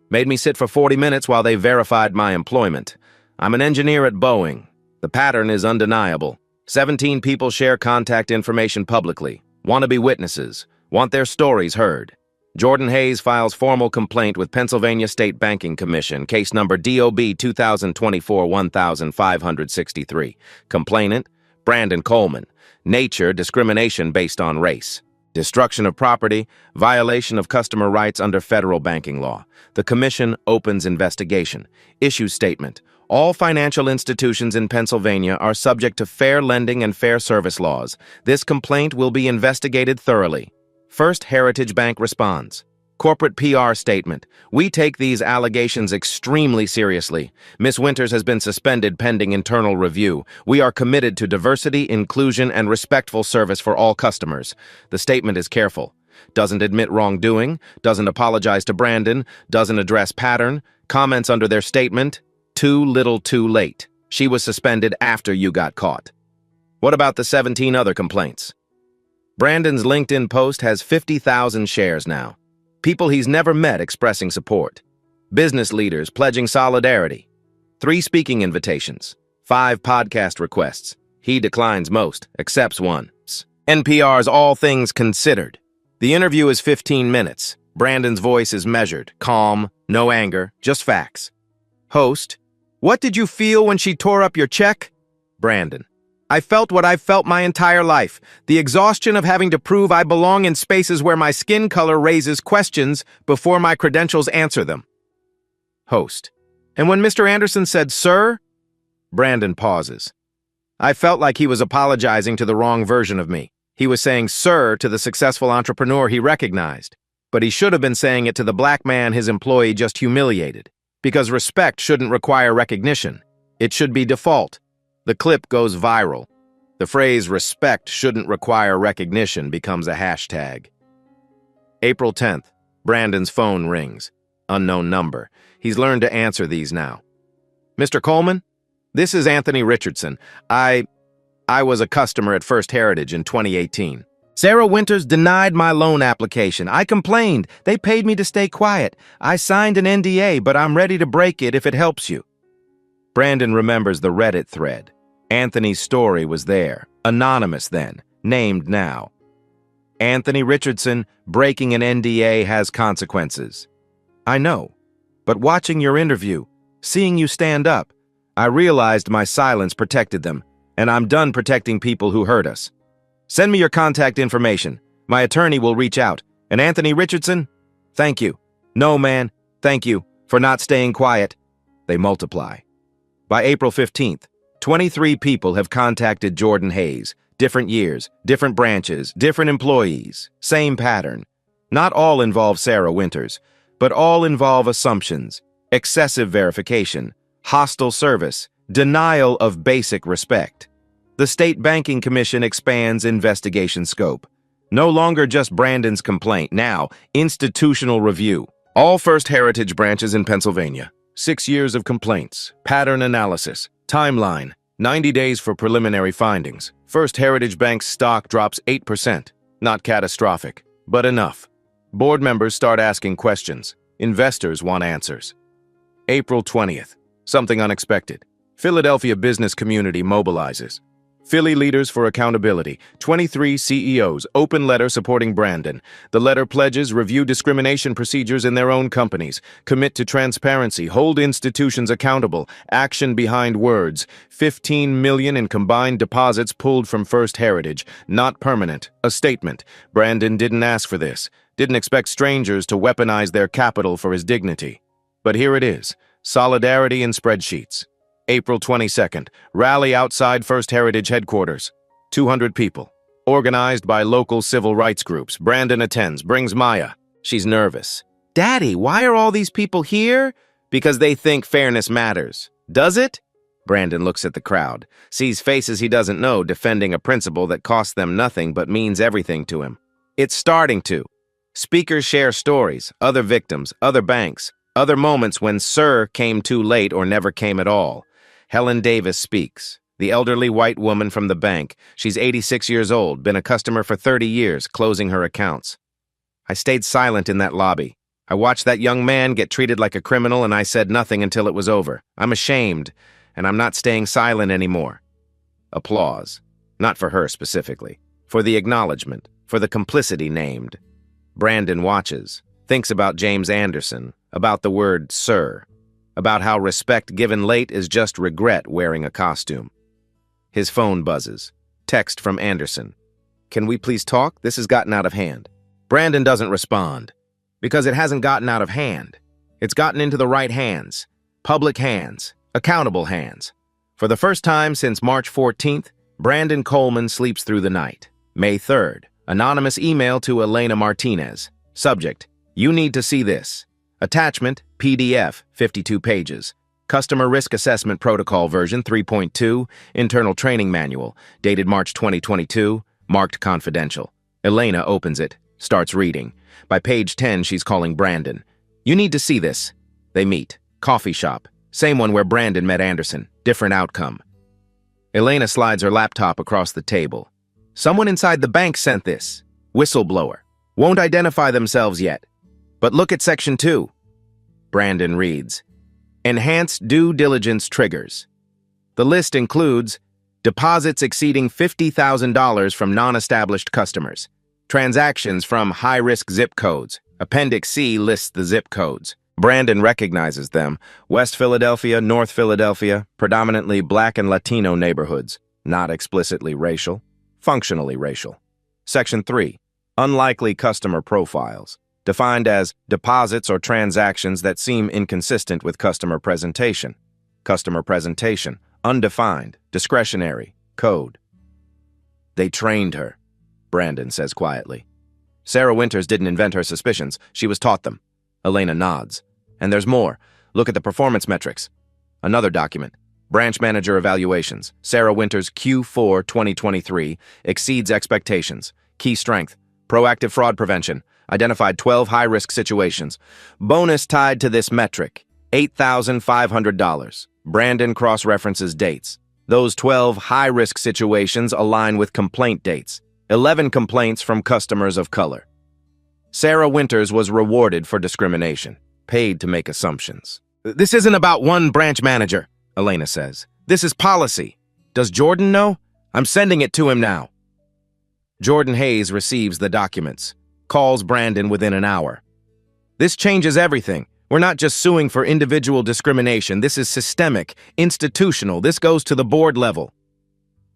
Made me sit for 40 minutes while they verified my employment. I'm an engineer at Boeing. The pattern is undeniable. 17 people share contact information publicly, want to be witnesses, want their stories heard. Jordan Hayes files formal complaint with Pennsylvania State Banking Commission, case number DOB 2024-1563. Complainant, Brandon Coleman. Nature, discrimination based on race. Destruction of property, violation of customer rights under federal banking law. The Commission opens investigation. Issue statement. All financial institutions in Pennsylvania are subject to fair lending and fair service laws. This complaint will be investigated thoroughly. First Heritage Bank responds. Corporate PR statement. We take these allegations extremely seriously. Ms. Winters has been suspended pending internal review. We are committed to diversity, inclusion, and respectful service for all customers. The statement is careful. Doesn't admit wrongdoing, doesn't apologize to Brandon, doesn't address pattern, comments under their statement. Too little too late. She was suspended after you got caught. What about the 17 other complaints? Brandon's LinkedIn post has 50,000 shares now. People he's never met expressing support. Business leaders pledging solidarity. 3 speaking invitations. 5 podcast requests. He declines most, accepts one. NPR's All Things Considered. The interview is 15 minutes. Brandon's voice is measured, calm, no anger, just facts. Host, what did you feel when she tore up your check? Brandon, I felt what I've felt my entire life, the exhaustion of having to prove I belong in spaces where my skin color raises questions before my credentials answer them. Host, and when Mr. Anderson said, sir? Brandon pauses. I felt like he was apologizing to the wrong version of me. He was saying sir to the successful entrepreneur he recognized, but he should have been saying it to the black man his employee just humiliated, because respect shouldn't require recognition. It should be default. The clip goes viral. The phrase respect shouldn't require recognition becomes a hashtag. April 10th, Brandon's phone rings. Unknown number. He's learned to answer these now. Mr. Coleman? This is Anthony Richardson. I was a customer at First Heritage in 2018. Sarah Winters denied my loan application. I complained. They paid me to stay quiet. I signed an NDA, but I'm ready to break it if it helps you. Brandon remembers the Reddit thread. Anthony's story was there, anonymous then, named now. Anthony Richardson, breaking an NDA has consequences. I know, but watching your interview, seeing you stand up, I realized my silence protected them, and I'm done protecting people who hurt us. Send me your contact information. My attorney will reach out. And Anthony Richardson, thank you. No, man, thank you for not staying quiet. They multiply. By April 15th, 23 people have contacted Jordan Hayes. Different years, different branches, different employees. Same pattern. Not all involve Sarah Winters, but all involve assumptions, excessive verification, hostile service, denial of basic respect. The State Banking Commission expands investigation scope. No longer just Brandon's complaint, now institutional review. All First Heritage branches in Pennsylvania. 6 years of complaints, pattern analysis, timeline, 90 days for preliminary findings. First Heritage Bank's stock drops 8%. Not catastrophic, but enough. Board members start asking questions. Investors want answers. April 20th. Something unexpected. Philadelphia business community mobilizes. Philly Leaders for Accountability, 23 CEOs, open letter supporting Brandon. The letter pledges review discrimination procedures in their own companies, commit to transparency, hold institutions accountable, action behind words. 15 million in combined deposits pulled from First Heritage, not permanent. A statement. Brandon didn't ask for this, didn't expect strangers to weaponize their capital for his dignity. But here it is, solidarity in spreadsheets. April 22nd, rally outside First Heritage headquarters. 200 people. Organized by local civil rights groups. Brandon attends, brings Maya. She's nervous. Daddy, why are all these people here? Because they think fairness matters. Does it? Brandon looks at the crowd, sees faces he doesn't know defending a principle that costs them nothing but means everything to him. It's starting to. Speakers share stories, other victims, other banks, other moments when Sir came too late or never came at all. Helen Davis speaks, the elderly white woman from the bank. She's 86 years old, been a customer for 30 years, closing her accounts. I stayed silent in that lobby. I watched that young man get treated like a criminal, and I said nothing until it was over. I'm ashamed, and I'm not staying silent anymore. Applause. Not for her specifically. For the acknowledgement. For the complicity named. Brandon watches. Thinks about James Anderson. About the word sir. About how respect given late is just regret wearing a costume. His phone buzzes. Text from Anderson. Can we please talk? This has gotten out of hand. Brandon doesn't respond. Because it hasn't gotten out of hand. It's gotten into the right hands. Public hands. Accountable hands. For the first time since March 14th, Brandon Coleman sleeps through the night. May 3rd. Anonymous email to Elena Martinez. Subject: You need to see this. Attachment: PDF, 52 pages. Customer Risk Assessment Protocol version 3.2, Internal Training Manual, dated March 2022, marked confidential. Elena opens it, starts reading. By page 10, she's calling Brandon. You need to see this. They meet. Coffee shop. Same one where Brandon met Anderson. Different outcome. Elena slides her laptop across the table. Someone inside the bank sent this. Whistleblower. Won't identify themselves yet. But look at section 2. Brandon reads. Enhanced due diligence triggers. The list includes deposits exceeding $50,000 from non-established customers, transactions from high-risk zip codes. Appendix C lists the zip codes. Brandon recognizes them. West Philadelphia, North Philadelphia, predominantly Black and Latino neighborhoods, not explicitly racial, functionally racial. Section 3. Unlikely customer profiles. Defined as deposits or transactions that seem inconsistent with customer presentation. Customer presentation, undefined, discretionary, code. They trained her, Brandon says quietly. Sarah Winters didn't invent her suspicions, she was taught them. Elena nods. And there's more. Look at the performance metrics. Another document. Branch Manager Evaluations. Sarah Winters Q4 2023 exceeds expectations. Key strength. Proactive fraud prevention. Identified 12 high-risk situations. Bonus tied to this metric, $8,500. Brandon cross-references dates. Those 12 high-risk situations align with complaint dates. 11 complaints from customers of color. Sarah Winters was rewarded for discrimination, paid to make assumptions. This isn't about one branch manager, Elena says. This is policy. Does Jordan know? I'm sending it to him now. Jordan Hayes receives the documents. Calls Brandon within an hour. This changes everything. We're not just suing for individual discrimination. This is systemic, institutional. This goes to the board level.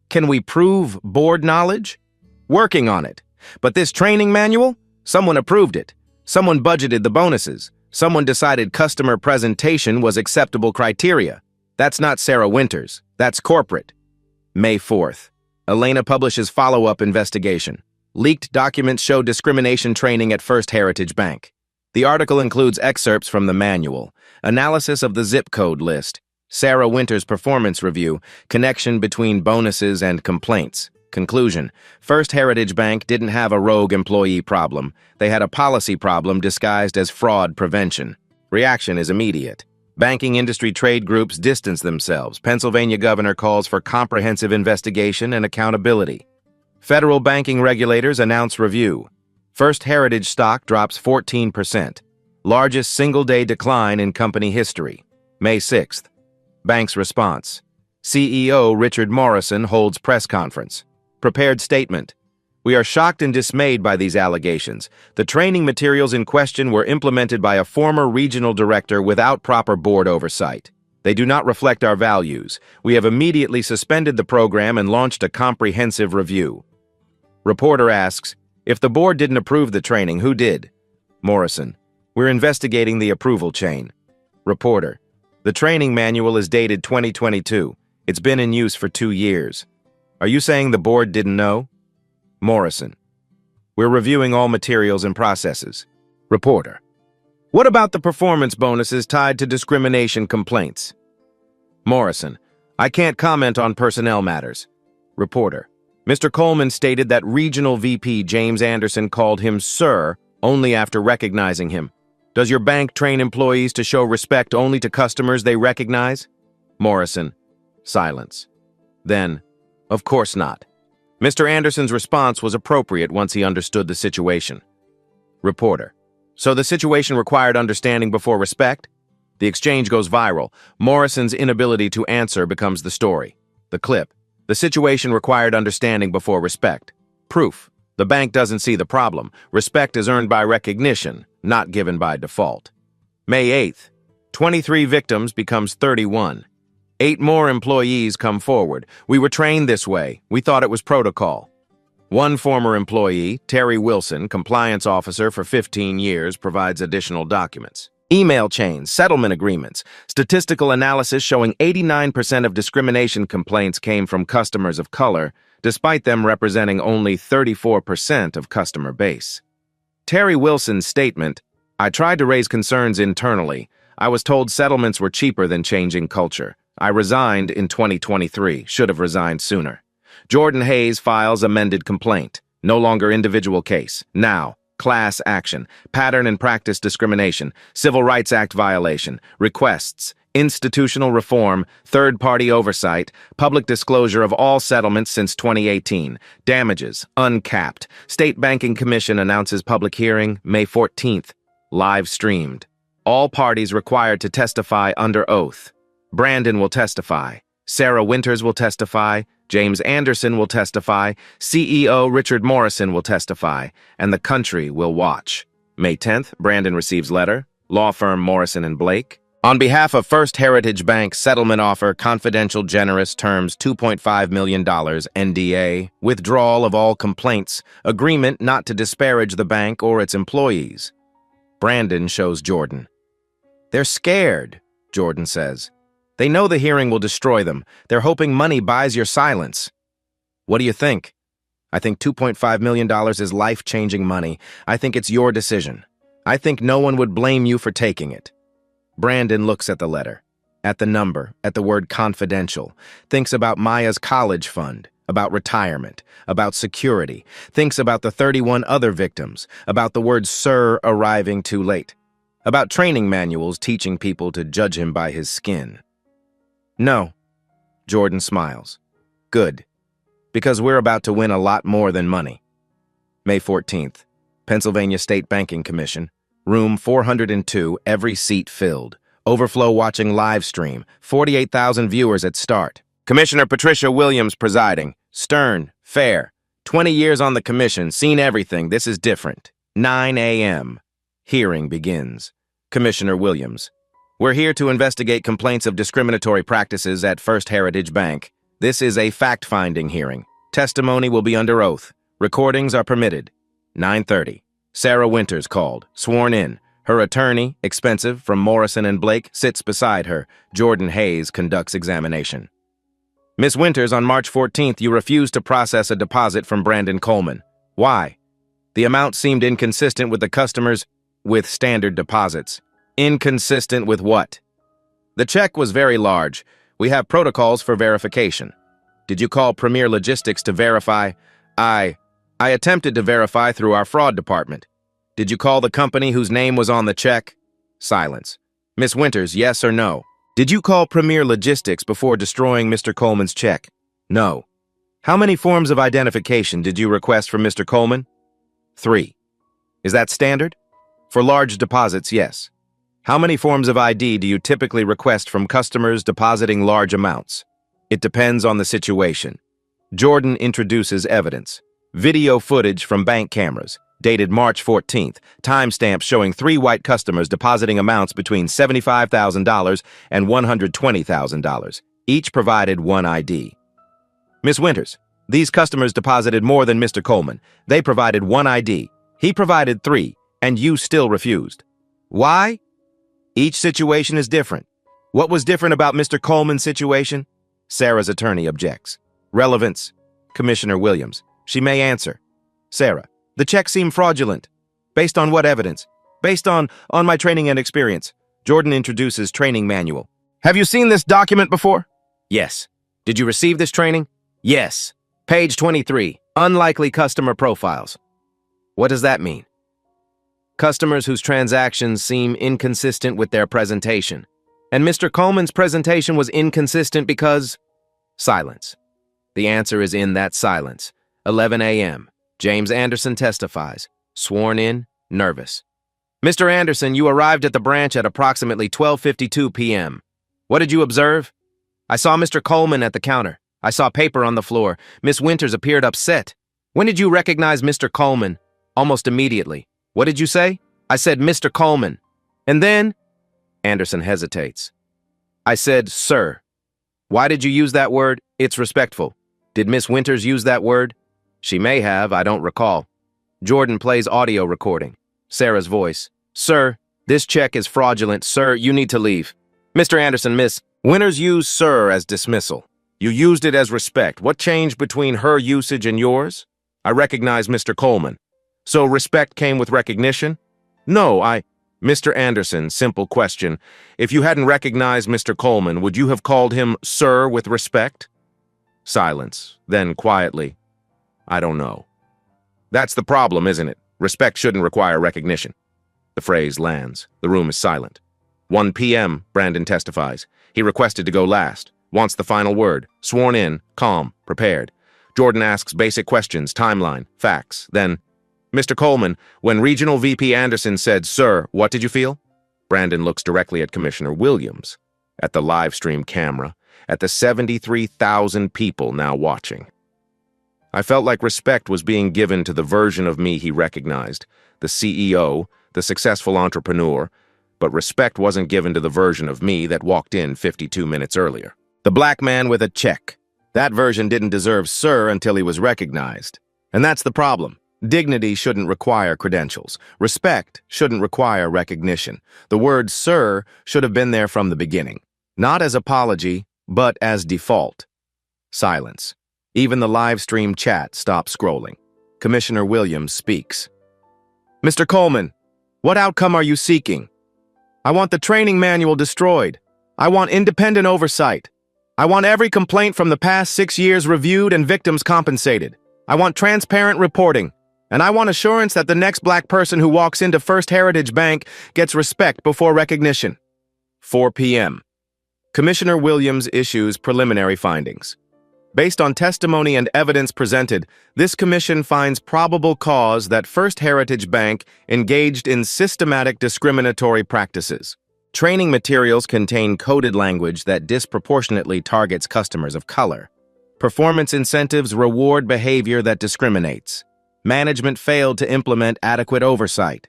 Can we prove board knowledge? Working on it. But this training manual? Someone approved it. Someone budgeted the bonuses. Someone decided customer presentation was acceptable criteria. That's not Sarah Winters. That's corporate. May 4th. Elena publishes follow-up investigation. Leaked documents show discrimination training at First Heritage Bank. The article includes excerpts from the manual, analysis of the zip code list, Sarah Winters' performance review, connection between bonuses and complaints. Conclusion: First Heritage Bank didn't have a rogue employee problem. They had a policy problem disguised as fraud prevention. Reaction is immediate. Banking industry trade groups distance themselves. Pennsylvania governor calls for comprehensive investigation and accountability. Federal banking regulators announce review. First Heritage stock drops 14%. Largest single-day decline in company history. May 6th. Bank's response. CEO Richard Morrison holds press conference. Prepared statement. We are shocked and dismayed by these allegations. The training materials in question were implemented by a former regional director without proper board oversight. They do not reflect our values. We have immediately suspended the program and launched a comprehensive review. Reporter asks, if the board didn't approve the training, who did? Morrison, we're investigating the approval chain. Reporter, the training manual is dated 2022. It's been in use for 2 years. Are you saying the board didn't know? Morrison, we're reviewing all materials and processes. Reporter, what about the performance bonuses tied to discrimination complaints? Morrison, I can't comment on personnel matters. Reporter, Mr. Coleman stated that Regional VP James Anderson called him sir only after recognizing him. Does your bank train employees to show respect only to customers they recognize? Morrison, silence. Then, of course not. Mr. Anderson's response was appropriate once he understood the situation. Reporter, so the situation required understanding before respect? The exchange goes viral. Morrison's inability to answer becomes the story. The clip. The situation required understanding before respect. Proof. The bank doesn't see the problem. Respect is earned by recognition, not given by default. May 8th. 23 victims becomes 31. 8 more employees come forward. We were trained this way. We thought it was protocol. One former employee, Terry Wilson, compliance officer for 15 years, provides additional documents. Email chains, settlement agreements, statistical analysis showing 89% of discrimination complaints came from customers of color, despite them representing only 34% of customer base. Terry Wilson's statement, "I tried to raise concerns internally. I was told settlements were cheaper than changing culture. I resigned in 2023, should have resigned sooner." Jordan Hayes files amended complaint. No longer individual case. Now, class action, pattern and practice discrimination, Civil Rights Act violation, requests, institutional reform, third-party oversight, public disclosure of all settlements since 2018, damages, uncapped. State Banking Commission announces public hearing May 14th, live streamed. All parties required to testify under oath. Brandon will testify. Sarah Winters will testify. James Anderson will testify. CEO Richard Morrison will testify. And the country will watch. May 10th, Brandon receives letter. Law firm Morrison and Blake. On behalf of First Heritage Bank, settlement offer, confidential generous terms, $2.5 million, NDA, withdrawal of all complaints, agreement not to disparage the bank or its employees. Brandon shows Jordan. "They're scared," Jordan says. "They know the hearing will destroy them. They're hoping money buys your silence." "What do you think?" "I think $2.5 million is life-changing money. I think it's your decision. I think no one would blame you for taking it." Brandon looks at the letter, at the number, at the word confidential, thinks about Maya's college fund, about retirement, about security, thinks about the 31 other victims, about the word "sir" arriving too late, about training manuals teaching people to judge him by his skin. "No," Jordan smiles. "Good. Because we're about to win a lot more than money." May 14th, Pennsylvania State Banking Commission, room 402, every seat filled. Overflow watching live stream, 48,000 viewers at start. Commissioner Patricia Williams presiding. Stern, fair. 20 years on the commission, seen everything, this is different. 9 a.m. Hearing begins. Commissioner Williams. "We're here to investigate complaints of discriminatory practices at First Heritage Bank. This is a fact-finding hearing. Testimony will be under oath. Recordings are permitted." 9:30. Sarah Winters called, sworn in. Her attorney, expensive, from Morrison and Blake, sits beside her. Jordan Hayes conducts examination. "Miss Winters, on March 14th, you refused to process a deposit from Brandon Coleman. Why?" "The amount seemed inconsistent with the customers with standard deposits." "Inconsistent with what?" "The check was very large. We have protocols for verification." "Did you call Premier Logistics to verify?" I attempted to verify through our fraud department." "Did you call the company whose name was on the check?" Silence. "Miss Winters, yes or no?" "Did you call Premier Logistics before destroying Mr. Coleman's check?" "No." "How many forms of identification did you request from Mr. Coleman?" 3. "Is that standard?" "For large deposits, yes." "How many forms of ID do you typically request from customers depositing large amounts?" "It depends on the situation." Jordan introduces evidence. Video footage from bank cameras, dated March 14th, timestamp showing 3 white customers depositing amounts between $75,000 and $120,000. Each provided one ID. "Miss Winters, these customers deposited more than Mr. Coleman. They provided one ID. He provided 3, and you still refused. Why?" "Each situation is different." "What was different about Mr. Coleman's situation?" Sarah's attorney objects. "Relevance." Commissioner Williams. She may answer. Sarah. "The check seemed fraudulent." "Based on what evidence?" "Based on my training and experience." Jordan introduces training manual. "Have you seen this document before?" "Yes." "Did you receive this training?" "Yes." Page 23. Unlikely customer profiles. What does that mean? Customers whose transactions seem inconsistent with their presentation. And Mr. Coleman's presentation was inconsistent because... Silence. The answer is in that silence. 11 a.m. James Anderson testifies. Sworn in, nervous. "Mr. Anderson, you arrived at the branch at approximately 12:52 p.m. What did you observe?" "I saw Mr. Coleman at the counter. I saw paper on the floor. Miss Winters appeared upset." "When did you recognize Mr. Coleman?" "Almost immediately." "What did you say?" "I said Mr. Coleman." "And then?" Anderson hesitates. "I said, sir." "Why did you use that word?" "It's respectful." "Did Miss Winters use that word?" She may have, I don't recall. Jordan plays audio recording. Sarah's voice. Sir, this check is fraudulent. Sir, you need to leave. Mr. Anderson, Miss. Winners use sir as dismissal. You used it as respect. What changed between her usage and yours? I recognize Mr. Coleman. So respect came with recognition? No, Mr. Anderson, simple question. If you hadn't recognized Mr. Coleman, would you have called him sir with respect? Silence. Then quietly, I don't know. That's the problem, isn't it? Respect shouldn't require recognition. The phrase lands. The room is silent. 1 p.m., Brandon testifies. He requested to go last. Wants the final word. Sworn in, calm, prepared. Jordan asks basic questions, timeline, facts. Then, Mr. Coleman, when Regional VP Anderson said, Sir, what did you feel? Brandon looks directly at Commissioner Williams, at the live stream camera, at the 73,000 people now watching. I felt like respect was being given to the version of me he recognized, the CEO, the successful entrepreneur, but respect wasn't given to the version of me that walked in 52 minutes earlier. The black man with a check. That version didn't deserve sir until he was recognized. And that's the problem. Dignity shouldn't require credentials. Respect shouldn't require recognition. The word sir should have been there from the beginning. Not as apology, but as default. Silence. Even the live stream chat stopped scrolling. Commissioner Williams speaks. Mr. Coleman, what outcome are you seeking? I want the training manual destroyed. I want independent oversight. I want every complaint from the past 6 years reviewed and victims compensated. I want transparent reporting. And I want assurance that the next black person who walks into First Heritage Bank gets respect before recognition. 4 p.m. Commissioner Williams issues preliminary findings. Based on testimony and evidence presented, this commission finds probable cause that First Heritage Bank engaged in systematic discriminatory practices. Training materials contain coded language that disproportionately targets customers of color. Performance incentives reward behavior that discriminates. Management failed to implement adequate oversight.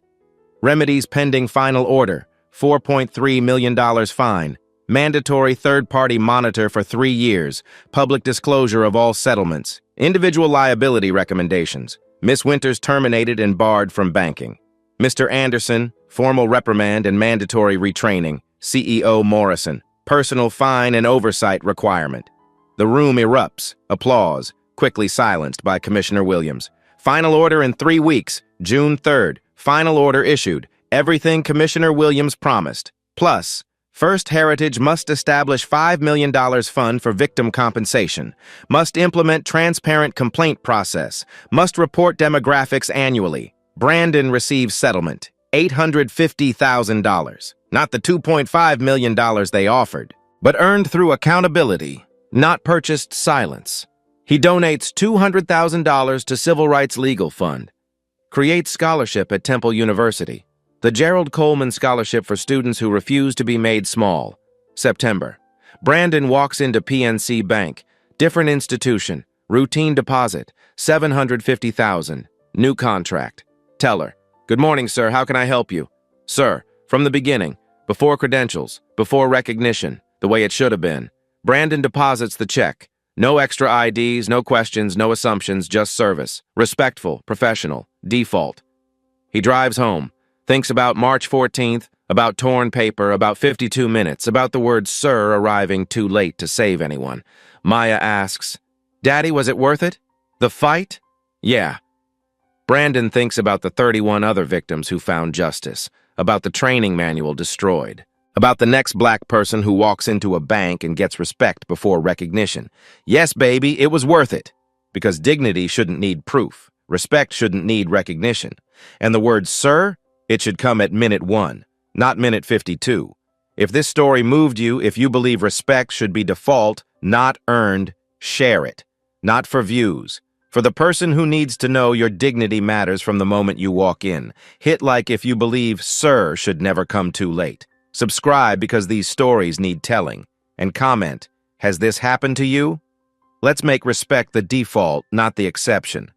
Remedies pending final order, $4.3 million fine. Mandatory third-party monitor for 3 years, public disclosure of all settlements, individual liability recommendations, Miss Winters terminated and barred from banking. Mr. Anderson, formal reprimand and mandatory retraining, CEO Morrison, personal fine and oversight requirement. The room erupts, applause, quickly silenced by Commissioner Williams. Final order in 3 weeks, June 3rd, final order issued, everything Commissioner Williams promised, plus, First Heritage must establish $5 million fund for victim compensation, must implement transparent complaint process, must report demographics annually. Brandon receives settlement, $850,000, not the $2.5 million they offered, but earned through accountability, not purchased silence. He donates $200,000 to Civil Rights Legal Fund, creates scholarship at Temple University. The Gerald Coleman Scholarship for students who refuse to be made small. September. Brandon walks into PNC Bank. Different institution. Routine deposit. $750,000. New contract. Teller. Good morning, sir. How can I help you? Sir, from the beginning. Before credentials. Before recognition. The way it should have been. Brandon deposits the check. No extra IDs, no questions, no assumptions, just service. Respectful, professional, default. He drives home. Thinks about March 14th, about torn paper, about 52 minutes, about the word sir arriving too late to save anyone. Maya asks, Daddy, was it worth it? The fight? Yeah. Brandon thinks about the 31 other victims who found justice, about the training manual destroyed, about the next black person who walks into a bank and gets respect before recognition. Yes, baby, it was worth it. Because dignity shouldn't need proof. Respect shouldn't need recognition. And the word sir, it should come at minute 1, not minute 52. If this story moved you, if you believe respect should be default, not earned, share it. Not for views. For the person who needs to know your dignity matters from the moment you walk in. Hit like if you believe sir should never come too late. Subscribe because these stories need telling. And comment, has this happened to you? Let's make respect the default, not the exception.